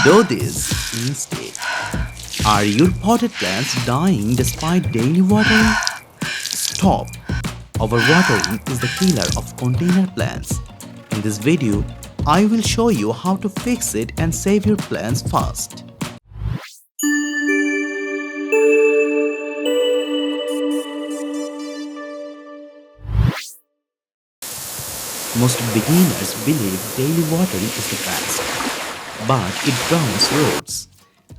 Do this instead. Are your potted plants dying despite daily watering? Stop! Overwatering is the killer of container plants. In this video, I will show you how to fix it and save your plants fast. Most beginners believe daily watering is the best, but it drowns roots,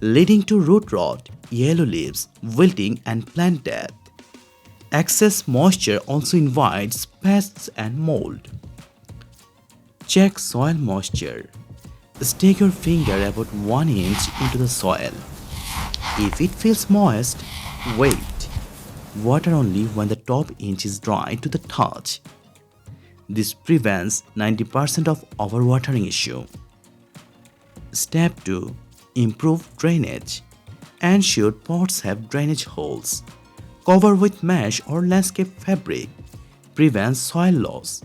leading to root rot, yellow leaves, wilting, and plant death. Excess moisture also invites pests and mold. Check soil moisture. Stick your finger about 1 inch into the soil. If it feels moist, wait. Water only when the top inch is dry to the touch. This prevents 90% of overwatering issue. Step 2. Improve drainage. Ensure pots have drainage holes. Cover with mesh or landscape fabric. Prevents soil loss.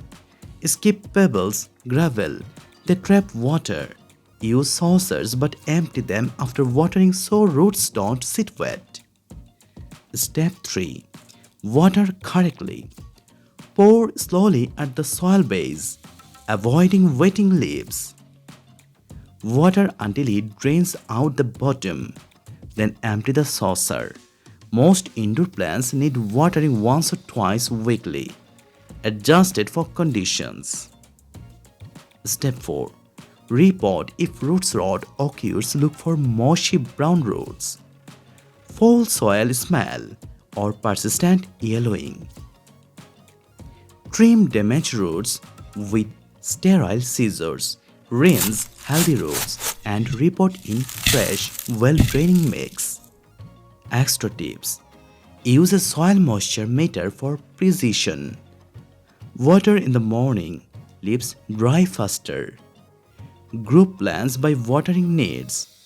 Skip pebbles, gravel. They trap water. Use saucers but empty them after watering so roots don't sit wet. Step 3. Water correctly. Pour slowly at the soil base, avoiding wetting leaves. Water until it drains out the bottom, then empty the saucer. Most indoor plants need watering once or twice weekly, adjusted for conditions. Step 4. Repot if roots rot occurs. Look for mushy brown roots, foul soil smell, or persistent yellowing. Trim damaged roots with sterile scissors. Rinse healthy roots and repot in fresh, well-draining mix. Extra tips. Use a soil moisture meter for precision. Water in the morning. Leaves dry faster. Group plants by watering needs.